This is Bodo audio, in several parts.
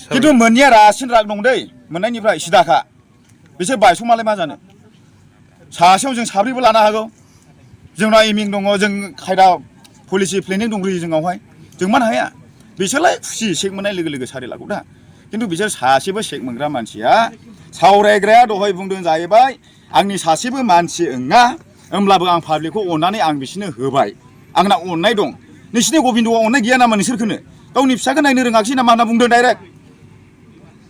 खिन्थु मोननिया रासिन राग दं दै मोननायनिफ्राय सिदाखा बिसोर बायस'मालाय मा जानो सासेयाव जों साब्रैबो लानो हागौ जोंना एमिं दङ जों खायदा पलिसि प्लेनिं दंग्रोयो जोंनावहाय जों मानो हाया बिसोरलाय खुसि चेक मोननाय लोगो लोगो 4 लाखखौ दा खिन्थु बिसोर सासेबो चेक मोनग्रा मानसिया सावरायग्राया दहाय बुंदों जाहैबाय आंनि सासेबो मानसि नङा होमब्लाबो आं पाब्लिकखौ अननानै आं बिसोरनो होबाय आंना अननाय दं नोंसिनि गबिन्दआ अननाय गैया नामा नोंसोरखौनो गावनि फिसाखौ नायनो रोङाखिसै नामा होनना बुंदों डाइरेक्ट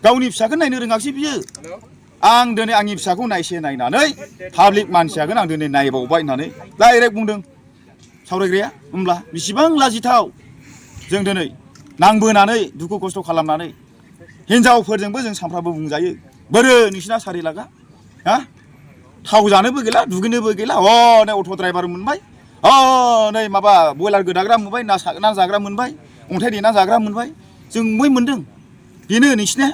गावनि फिसाखौ नायनो रोङाखिसै बियो आं दिनै आंनि फिसाखौ नायनानै पाब्लिक मानसियागोन आं दिनै नायबावबाय होननानै डाइरेक्ट बुंदों सावरायग्राया होमब्ला बेसेबां लाजिथाव जों दिनै नांबोनानै दुखु खस्थ' खालामनानै हिनजावफोरजोंबो जों सानफ्रामबो बुंजायो बोरो नोंसिना 4 लाखा हा थाव जानोबो गैला दुगैनोबो गैला नै अट' ड्राइभार मोनबाय नै माबा बयलार गोदाग्रा मोनबाय ना जाग्रा मोनबाय अन्थाइ देना जाग्रा मोनबाय जों बय मोनदों बेनो नोंसिना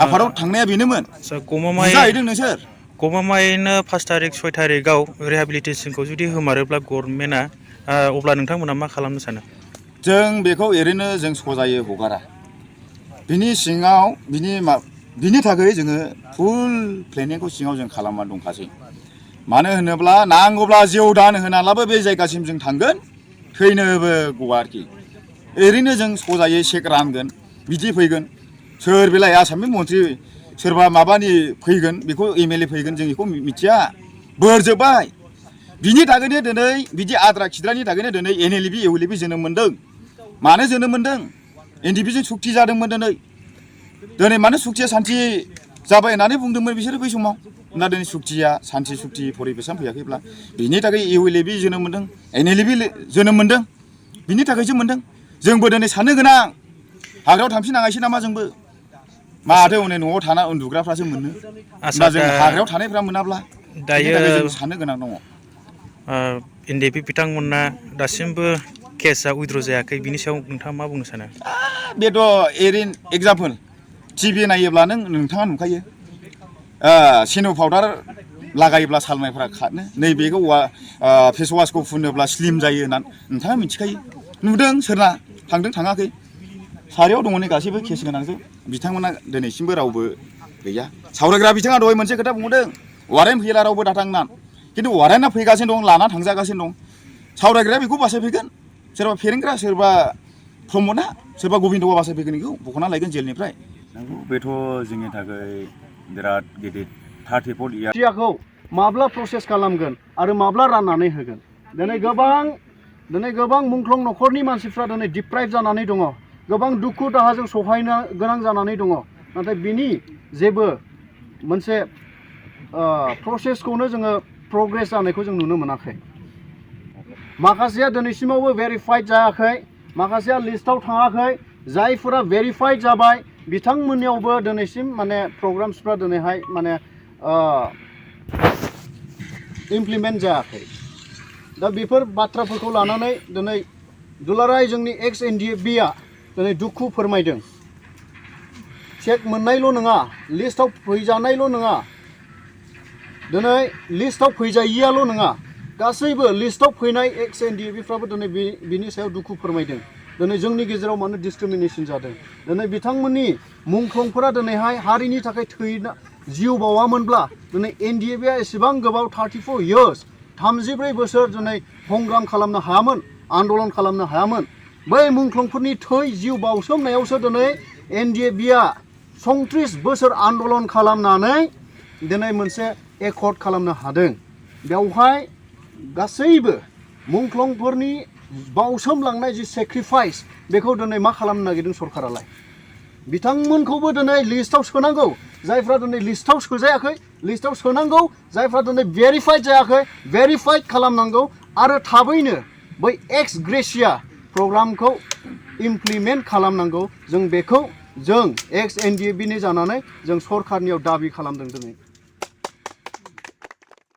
आफादाव थांनाया बेनोमोन बुजाहैदों नोंसोर गमामायैनो 5 तारिख 6 तारिखआव रिहेबिलिटेसनखौ जुदि होमारोब्ला गभर्नमेन्टआ अब्ला नोंथांमोना मा खालामनो सानो जों बेखौ ओरैनो जों सजायै हगारा बिनि सिङाव बिनि थाखाय जोङो फुल प्लेनिंखौ सिङाव जों खालामना दंखासै मानो होनोब्ला नांगौब्ला जिउ दान होनानैब्लाबो बे जायगासिम जों थांगोन थैनोबो गवा आरोखि ओरैनो जों सजायै चेक रानगोन बिदि फैगोन सोर बेलाय आसामनि मन्थ्रि सोरबा माबानि फैगोन बेखौ एमएलए फैगोन जों बेखौ मिथिया बोरजोब्बाय बिनि थाखायनो दिनै बिदि आद्रा खिद्रानि थाखायनो दिनै एनएलएबि इउएलएबि जोनोम मोन्दों मानो जोनोम मोन्दों एनडिपिजों सुक्ति जादोंमोन दिनै मानो सुक्तिया सान्थि जाबाय होननानै बुंदोंमोन बिसोरो बै समाव ना दिनै सुक्तिया सान्थि सुक्ति परिबेसान फैयाखैब्ला बिनि थाखाय इउएलएबि जोनोम मोन्दों एनएलएबि जोनोम मोन्दों बिनि थाखायसो मोन्दों जोंबो दिनै साननो गोनां हाग्रायाव थांफिननाङासै नामा जोंबो माथो हनै न'आव थाना उन्दुग्राफ्रासो मोनो होमबा जों हाग्रायाव थानायफ्रा मोनाब्ला दायो जों साननो गोनां दङ एनडिपि बिथांमोना दासिमबो केसआ उइथड्र जायाखै बिनि सायाव नोंथाङा मा बुंनो सानो बेथ' एरिन एग्जाम्पल टिभि नायोब्ला नोंथाङा नुखायो सिनु पाउडार लागायोब्ला सालमायफ्रा खारो नैबेखौ फेसवासखौ फुनोब्ला स्लिम जायो होननानै नोंथाङा मिथिखायो नुदों सोरना थांदों थाङाखै सारियाव दङ नै गासैबो केस गोनांजोब बिथांमोना दिनैसिमबो रावबो गैया सावरायग्रा बिथाङा दहाय मोनसे खोथा बुंदों वारेन्ट फैला रावबो दाथां होननानै खिन्थु वारेन्टआ फैगासिनो दं लाना थांजागासिनो दं सावरायग्राया बेखौ बासायफैगोन सोरबा फेरेंग्रा सोरबा प्रमदआ सोरबा गबिन्दआ बासायफैगोन बेखौ बख'ना लायगोन जेलनिफ्राय नंगौ बेथ' जोंनि थाखाय बिराद गिदिर 34 इयारखौ माब्ला प्रसेस खालामगोन आरो माब्ला राननानै होगोन दिनै गोबां मुंख्लं न'खरनि मानसिफ्रा दिनै डिप्राइभ जानानै दङ गोबां दुखु दाहाजों सहायनो गोनां जानानै दङ नाथाय बिनि जेबो मोनसे प्रसेसखौनो जोङो प्रग्रेस जानायखौ जों नुनो मोनाखै माखासेया दिनैसिमावबो भेरिफाइड जायाखै माखासेया लिस्टआव थाङाखै जायफोरा भेरिफाइड जाबाय बिथांमोननियावबो दिनैसिम माने प्रग्राम्सफ्रा दिनैहाय माने इमप्लिमेन्ट जायाखै दा बेफोर बाथ्राफोरखौ लानानै दिनै दुलाराय जोंनि एक्स एनडिएफबिआ दिनै दुखु फोरमायदों चेक मोननायल' नङा लिस्टआव फैजानायल' नङा दिनै लिस्टआव फैजायियाल' नङा गासैबो लिस्टआव फैनाय एक्स एनडिएफबिफ्राबो दिनै बिनि सायाव दुखु फोरमायदों दिनै जोंनि गेजेराव मानो डिसक्रिमिनेसन जादों दिनै बिथांमोननि मुंख्लंफोरा दिनैहाय हारिनि थाखाय जिउ बावामोनब्ला दिनै एनडिएफबिआ एसेबां गोबाव 34 इयार्स 34 बोसोर दिनै संग्राम खालामनो हायामोन आन्दलन खालामनो हायामोन बै मुंख्लंफोरनि जिउ बावसोमनायावसो दिनै एनडिएफबिआ 34 बोसोर आन्दलन खालामनानै दिनै मोनसे एकर्ड खालामनो हादों बेवहाय गासैबो मुंख्लंफोरनि बावसोमलांनाय जि सेक्रिफाइस बेखौ दिनै मा खालामनो नागिरदों सरकारालाय बिथांमोनखौबो दिनै लिस्टआव सोनांगौ जायफ्रा दिनै लिस्टआव सोजायाखै लिस्टआव सोनांगौ जायफ्रा दिनै भेरिफाइड जायाखै भेरिफाइड खालामनांगौ आरो थाबैनो बै एक्स ग्रेसिया प्रग्रामखौ इमप्लिमेन्ट खालामनांगौ जों बेखौ जों एक्स एनडिएफबिनि जानानै जों सरकारनियाव दाबि खालामदों दिनै